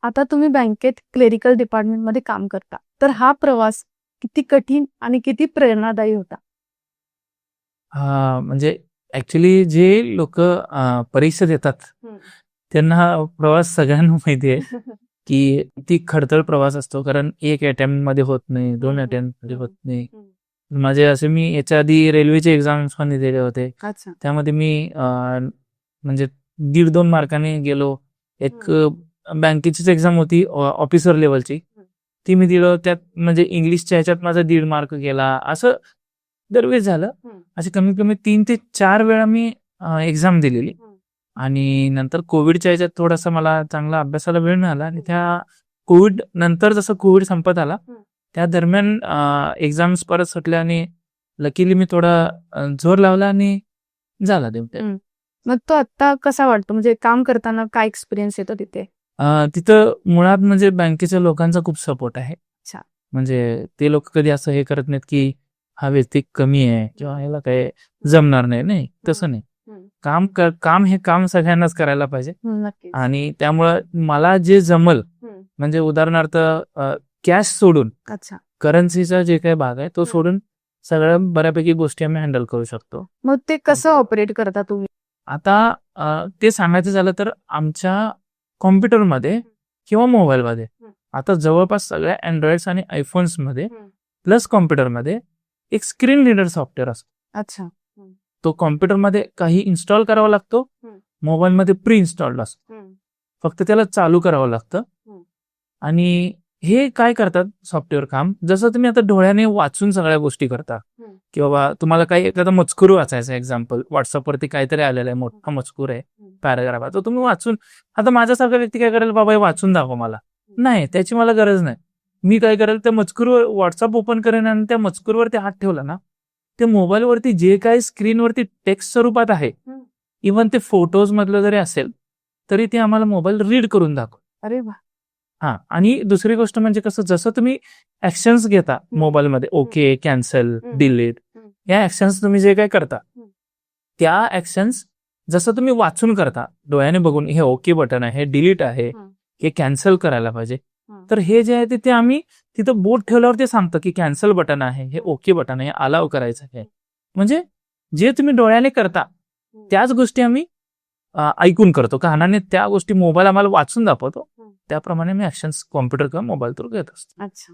आता तुम्ही बँकेत क्लेरिकल डिपार्टमेंटमध्ये काम करता, तर हा प्रवास किती कठीण आणि किती प्रेरणादायी होता? म्हणजे ॲक्च्युली जे लोक परीक्षा देतात त्यांना हा प्रवास सगळ्यांना माहिती आहे की किती खडतर प्रवास असतो. कारण एक अटेम्प्ट मध्ये होत नाही, 2 अटेम्प्ट मध्ये होत नाही. माझे असे मी याच्या आधी रेल्वेचे एक्झाम्स पण दिलेले होते. अच्छा. त्यामध्ये मी म्हणजे 1.5-2 मार्काने गेलो. एक बँकेचीच एक्झाम होती ऑफिसर लेवलची, ती मी दिलं. त्यात म्हणजे इंग्लिशच्या ह्याच्यात माझा 1.5 मार्क गेला. असं दरवेळेस झालं. असे कमीत कमी 3 ते 4 वेळा मी एक्झाम दिलेली. आणि नंतर कोविडच्या ह्याच्यात थोडासा मला चांगला अभ्यासाला वेळ मिळाला आणि त्या कोविड नंतर जसं कोविड संपत आला त्या दरम्यान एक्झाम्स परत सुटल्या आणि लकीली मी थोडा जोर लावला आणि झाला ते. मग तो आता कसा वाटतो? म्हणजे काम करताना काय एक्सपिरियन्स येतो तिथे? तिथं मुळात म्हणजे बँकेच्या लोकांचा खूप सपोर्ट आहे. अच्छा. म्हणजे ते लोक कधी असं हे करत नाहीत की हा व्यक्ती कमी आहे किंवा ह्याला काय जमणार नाही, तसं नाही. काम हे काम सगळ्यांनाच करायला पाहिजे. नक्कीच. आणि त्यामुळं मला जे जमल, म्हणजे उदाहरणार्थ कॅश सोडून अच्छा. करन्सीचा जे काही भाग आहे तो सोडून सगळ्या बऱ्यापैकी गोष्टी आम्ही हँडल करू शकतो. मग ते कसं ऑपरेट करता तुम्ही? आता ते सांगायचं झालं तर आमच्या कॉम्प्युटरमध्ये किंवा मोबाईलमध्ये आता जवळपास सगळ्या अँड्रॉइड्स आणि आयफोन्समध्ये प्लस कॉम्प्युटरमध्ये एक स्क्रीन रीडर सॉफ्टवेअर असतो. अच्छा. तो कॉम्प्युटरमध्ये काही इन्स्टॉल करावा लागतो, मोबाईलमध्ये प्री इन्स्टॉल्ड असतो. फक्त त्याला चालू करावं लागतं. आणि हे काय करतात सॉफ्टवेअर काम, जसं तुम्ही आता डोळ्याने वाचून सगळ्या गोष्टी करता, की बाबा तुम्हाला काही एखादा मजकूर वाचायचा, एक्झाम्पल व्हॉट्सअपवरती काहीतरी आलेला आहे, मोठा मजकूर आहे, पॅराग्राफ आहे, तो तुम्ही वाचून, आता माझ्यासारखा व्यक्ती काय करेल, बाबा हे वाचून दाखव मला, नाही, त्याची मला गरज नाही. मी काय करेल, त्या मजकूरवर व्हॉट्सअप ओपन करेन आणि त्या मजकूरवरती हात ठेवला ना, ते मोबाईलवरती जे काही स्क्रीनवरती टेक्स्ट स्वरूपात आहे, इव्हन ते फोटोज मधलं जरी असेल तरी ते आम्हाला मोबाईल रीड करून दाखव. अरे वा. आणि दुसरी गोष्ट म्हणजे कसं, जसं तुम्ही ऍक्शन्स घेता मोबाईलमध्ये, ओके, कॅन्सल, डिलीट, या ऍक्शन्स तुम्ही जे काय करता त्या ऍक्शन्स जसं तुम्ही वाचून करता डोळ्याने बघून, हे ओके बटन आहे, हे डिलीट आहे, हे कॅन्सल करायला पाहिजे, तर हे जे आहे ते आम्ही तिथं बोट ठेवल्यावर ते सांगतं की कॅन्सल बटन आहे, हे ओके बटन आहे, अलाव करायचं आहे. म्हणजे जे तुम्ही डोळ्याने करता त्याच गोष्टी आम्ही ऐकून करतो, कानाने त्या गोष्टी मोबाईल आम्हाला वाचून दाखवतो, त्याप्रमाणे मी ऍक्शन्स कॉम्प्युटर किंवा मोबाईल थ्रू घेत असतो. अच्छा.